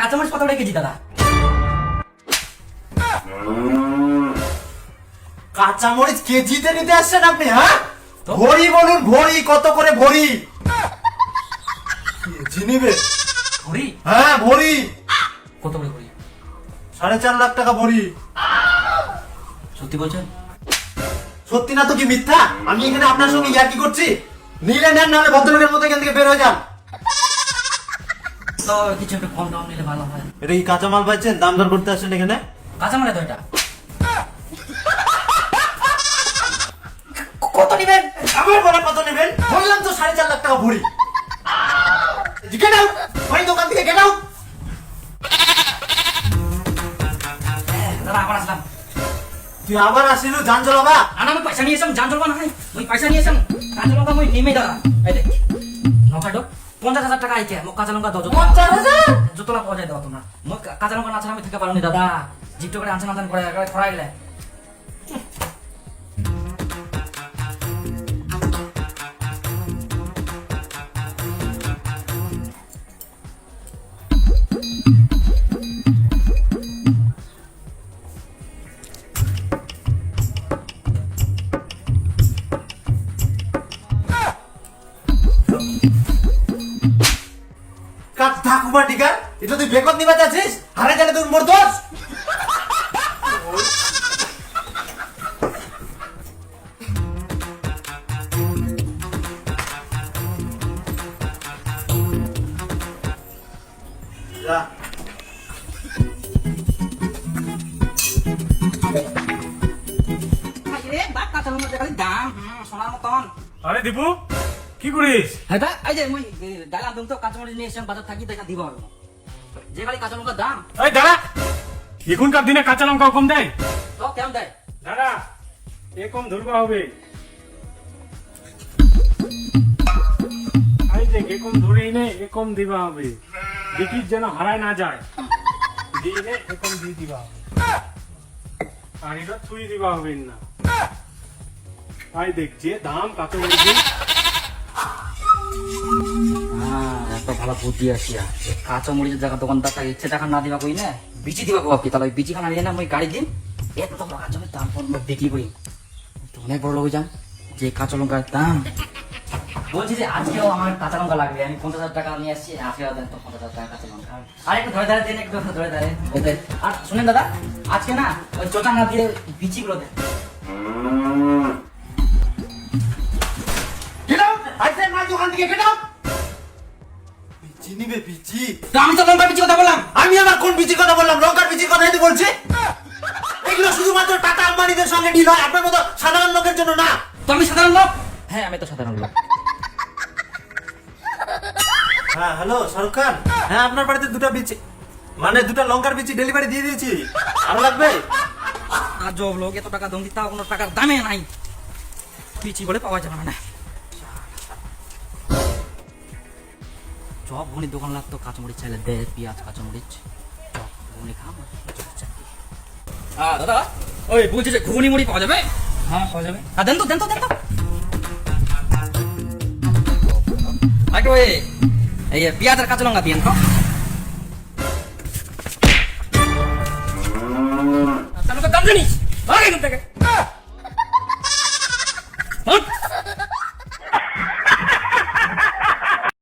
কাঁচামরিচ কত করে কেজি দাদা? কাঁচামরিচ কেজিতে নিতে আসছেন আপনি? হ্যাঁ, তো? ভরি বলুন, ভরি কত করে ভরি? কেজি নিবে? ভরি? হ্যাঁ ভরি, কত করে ভরি? 4.5 লাখ টাকা ভরি। সত্যি বলছেন? সত্যি না তো কি মিথ্যা? আমি এখানে আপনার সঙ্গে ইয়ার্কি করছি? নিলে নেন, নাহলে ভদ্রলোকের মতো এখান থেকে বের হয়ে যান। তো কিছু একটু কম দাম নিলে ভালো হয়। এটা কি কাঁচা মাল পাচ্ছেন? দাম দর করতে আসছেন এখানে? কাঁচামালে তো এটা। কত নিবেন? আমার বলা কত নেবেন? বললাম তো 4.5 লাখ টাকা ভরি। গেট আউট, ওই দোকান থেকে গেট আউট। দাদা আবার আসলাম। তুই আবার আসিল জান জ্বলাবা? আর আমি পয়সা নিয়ে এসেম, জান চলবা না? ওই পয়সা নিয়ে এসেম, কাঁচা লঙ্কা মই নেমে দাদা। এই দেখ নৌকাটো 50,000 টাকা আইকে মোক কাঁচা লঙ্কা দাও। 50,000? যতলা পাওয়া যায় দাও তোমরা। মোক কাঁচা লঙ্কা না ছাড়া আমি থেকে পারো নি দাদা। জিপটো করে আনছেন আনছেন করে একবারে খরা গেলে। কাট থাকুবা টিকা, এটা তুই বেকত নিবা যাচ্ছিস? হারে গেলে তোর মোর দোষ। যা। রে বাপ কাঁচা লঙ্কা খালি দাম সোনার মতন। আরে দীপু, কি করিস? হ্যাঁ এই যে মই ডালাম তুমি তো কাঁচামরিচ নিয়ে এসেছিলাম বাজার থাকি দেখা দিব আর যে খালি কাঁচা লঙ্কার দাম। এই দাঁড়া, এখনকার দিনে কাঁচা লঙ্কা কম দেয়? তো কেমন দেয়? দাঁড়া, এ কম ধরবা হবে। এই দেখ, এ কম ধরেই নে, এ কম দিবা হবে। বিক্রির যেন হারায় না যায়, দিয়ে নে, এ কম দিয়ে দিবা হবে। আর এটা থুই দিবা হবে না। আই দেখ, যে দাম কাঁচা মরিচের। একটা ভালো বুদ্ধি আসিয়া কাঁচা মরিচের জায়গা দোকানদার তাকে ইচ্ছে টাকা না দিবা কই না বিচি দিবা কো তাহলে ওই বিচি খানা নিয়ে না আমি গাড়ি দিন এত তো কাঁচা মরিচ তারপর বিক্রি করি তো অনেক বড় লোক যান যে কাঁচা লঙ্কার দাম। বলছি যে আজকেও আমার কাঁচা লঙ্কা লাগবে, আমি 50,000 টাকা নিয়ে আসছি, 80,000 দেন তো 50,000 টাকা কাঁচা লঙ্কা। আর একটু ধরে ধরে দেন, একটু ধরে ধরে। আর শুনেন দাদা, আজকে না ওই চোটা না দিয়ে বিচিগুলো দেন। গেট আউট, আইসে মাল দোকান থেকে গেট আউট। বিচি নিবে বিচি? তো আমি তো লঙ্কা বিচি কথা বললাম। আমি আবার কোন বিচির কথা বললাম? লঙ্কার বিচির কথাই তো বলছি। এগুলো শুধুমাত্র টাটা আম্বানিদের সঙ্গে ডিল হয়, আপনার মতো সাধারণ লোকের জন্য না। তো আমি সাধারণ লোক? হ্যাঁ আমি তো সাধারণ লোক। হ্যাঁ হ্যালো শাহরুখ খান, হ্যাঁ আপনার বাড়িতে দুটো বিচি, মানে দুটো লঙ্কার বিচি ডেলিভারি দিয়ে দিয়েছি। আরো লাগবে? আর জব লোক এত টাকা দম দিতে কোনো টাকার দামে নাই, বিচি বলে পাওয়া যাবে না। চপ ঘুনি দোকান লাগতো, কাঁচামরিচ চাইলে দে, পেঁয়াজ কাঁচামরিচ চপ ঘুনি খাম। দাদা ওই বলছি যে ঘুগনি মুড়ি পাওয়া যাবে? হ্যাঁ পাওয়া যাবে। দেন তো দেন তো দেন তো একটু ওই এই পেঁয়াজ আর কাঁচা লঙ্কা দিয়েন তো। দাম জানিস?